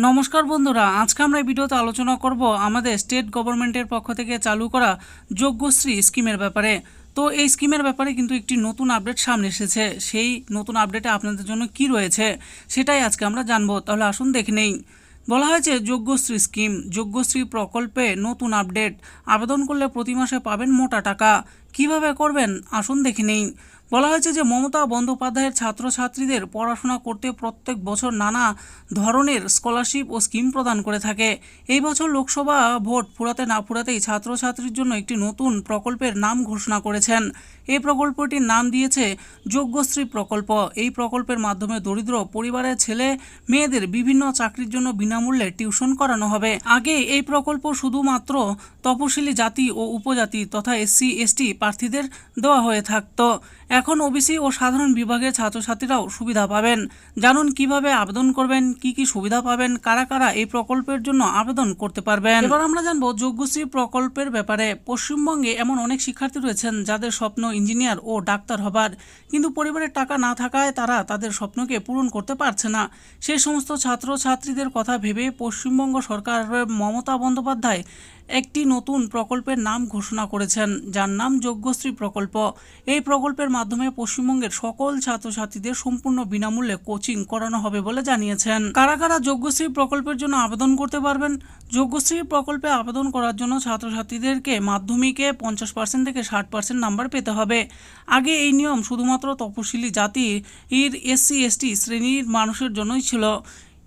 নমস্কার বন্ধুরা, আজকে আমরা এই ভিডিওতে আলোচনা করব আমাদের স্টেট গভর্নমেন্টের পক্ষ থেকে চালু করা যোগ্যশ্রী স্কিমের ব্যাপারে। তো এই স্কিমের ব্যাপারে কিন্তু একটি নতুন আপডেট সামনে এসেছে। সেই নতুন আপডেটে আপনাদের জন্য কি রয়েছে সেটাই আজকে আমরা জানবো। তাহলে আসুন দেখে নেই। বলা হয়েছে যোগ্যশ্রী স্কিম, যোগ্যশ্রী প্রকল্পে নতুন আপডেট। আবেদন করলে প্রতি মাসে পাবেন মোটা টাকা। কিভাবে করবেন আসুন দেখে নেই। বলা হয়েছে যে মমতা বন্দ্যোপাধ্যায়ের ছাত্রছাত্রীদের পড়াশোনা করতে প্রত্যেক বছর নানা ধরনের স্কলারশিপ ও স্কিম প্রদান করে থাকে। এই বছর লোকসভা ভোট ফুরাতে না ফুরাতেই ছাত্রছাত্রীর জন্য একটি নতুন প্রকল্পের নাম ঘোষণা করেছেন। এই প্রকল্পটির নাম দিয়েছে যোগ্যশ্রী প্রকল্প। এই প্রকল্পের মাধ্যমে দরিদ্র পরিবারের ছেলে মেয়েদের বিভিন্ন চাকরির জন্য বিনামূল্যে টিউশন করানো হবে। আগে এই প্রকল্প শুধুমাত্র তপশিলি জাতি ও উপজাতি তথা এসসি এসটি প্রার্থীদের দেওয়া হয়ে থাকতো। এখন ওবিসি ও সাধারণ বিভাগের ছাত্রছাত্রীরাও সুবিধা পাবেন। জানুন কিভাবে আবেদন করবেন, কি কি সুবিধা পাবেন, কারা কারা এই প্রকল্পের জন্য আবেদন করতে পারবেন। এবার আমরা জানবো যোগ্যশ্রী প্রকল্পের ব্যাপারে। পশ্চিমবঙ্গে এমন অনেক শিক্ষার্থী রয়েছেন যাদের স্বপ্ন ইঞ্জিনিয়ার ও ডাক্তার হবার, কিন্তু পরিবারের টাকা না থাকায় তারা তাদের স্বপ্নকে পূরণ করতে পারছে না। সেই সমস্ত ছাত্রছাত্রীদের কথা ভেবে পশ্চিমবঙ্গ সরকার মমতা বন্দ্যোপাধ্যায় একটি নতুন প্রকল্পের নাম ঘোষণা করেছেন, যার নাম যোগ্যশ্রী প্রকল্প। এই প্রকল্পের মাধ্যমে পশ্চিমবঙ্গের সকল ছাত্রছাত্রীদের সম্পূর্ণ বিনামূল্যে কোচিং করানো হবে বলে জানিয়েছেন। কারা কারা যোগ্যশ্রী প্রকল্পের জন্য আবেদন করতে পারবেন? যোগ্যশ্রী প্রকল্পে আবেদন করার জন্য ছাত্রছাত্রীদেরকে মাধ্যমিকে 50% থেকে 60% নাম্বার পেতে হবে। আগে এই নিয়ম শুধুমাত্র তপশিলি জাতির এসসি এসটি শ্রেণীর মানুষের জন্যই ছিল।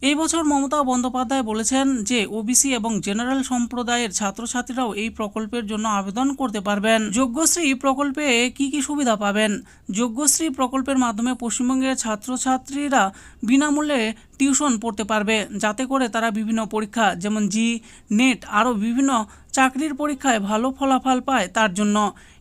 এই বছর মমতা বন্দ্যোপাধ্যায় বলেছেন যে ওবিসি এবং জেনারেল সম্প্রদায়ের ছাত্রছাত্রীরাও এই প্রকল্পের জন্য আবেদন করতে পারবেন। যোগ্যশ্রী প্রকল্পে কি কি সুবিধা পাবেন? যোগ্যশ্রী প্রকল্পের মাধ্যমে পশ্চিমবঙ্গের ছাত্রছাত্রীরা বিনামূল্যে টিউশন পড়তে পারবে, যাতে করে তারা বিভিন্ন পরীক্ষা যেমন নেট আরও বিভিন্ন চাকরির পরীক্ষায় ভালো ফলাফল পায়। তার জন্য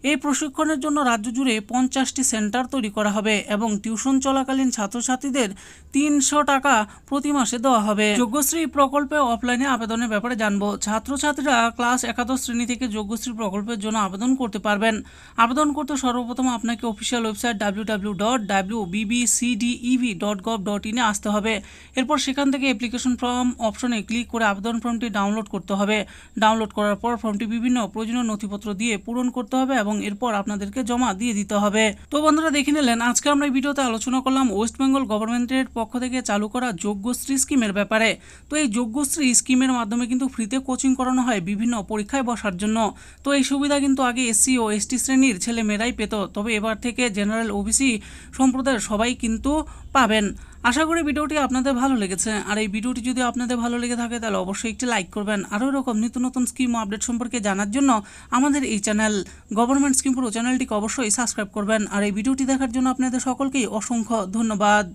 এই প্রশিক্ষণের জন্য রাজ্য জুড়ে 50টি সেন্টার তৈরি করা হবে এবং টিউশন চলাকালীন ছাত্রছাত্রীদের 300 টাকা প্রতি মাসে দেওয়া হবে। যোগ্যশ্রী প্রকল্পে অফলাইনে আবেদনের ব্যাপারে জানবো। ছাত্রছাত্রীরা ক্লাস 11 শ্রেণী থেকে যোগ্যশ্রী প্রকল্পের জন্য আবেদন করতে পারবেন। আবেদন করতে সর্বপ্রথম আপনাকে অফিসিয়াল ওয়েবসাইট www.wbbcedev.gov.in এ আসতে হবে। এরপর সেখান থেকে অ্যাপ্লিকেশন ফর্ম অপশনে ক্লিক করে আবেদন ফর্মটি ডাউনলোড করতে হবে। ডাউনলোড করার পর ফর্মটি বিভিন্ন প্রয়োজনীয় নথিপত্র দিয়ে পূরণ করতে হবে এবং এরপর আপনাদেরকে জমা দিয়ে দিতে হবে। তো বন্ধুরা দেখে নিলেন, আজকে আমরা এই ভিডিওতে আলোচনা করলাম ওয়েস্ট বেঙ্গল গভর্নমেন্টের পক্ষ থেকে চালু করা যোগ্যশ্রী স্কিমের ব্যাপারে। তো এই যোগ্যশ্রী স্কিমের মাধ্যমে কিন্তু ফ্রিতে কোচিং করানো হয় বিভিন্ন পরীক্ষায় বসার জন্য। তো এই সুবিধা কিন্তু আগে এসসি ও এসটি শ্রেণীর ছেলে মেয়েরাই পেত, তবে এবার থেকে জেনারেল ওবিসি সম্প্রদায়ের সবাই কিন্তু পাবেন। আশা করি ভিডিওটি আপনাদের ভালো লেগেছে। আর এই ভিডিওটি যদি আপনাদের ভালো লেগে থাকে তাহলে অবশ্যই একটি লাইক করবেন। আরও এরকম নিত্য নতুন স্কিম আপডেট সম্পর্কে জানার জন্য আমাদের এই চ্যানেল গভর্নমেন্ট স্কিম পুরো চ্যানেলটিকে অবশ্যই সাবস্ক্রাইব করবেন। আর এই ভিডিওটি দেখার জন্য আপনাদের সকলকেই অসংখ্য ধন্যবাদ।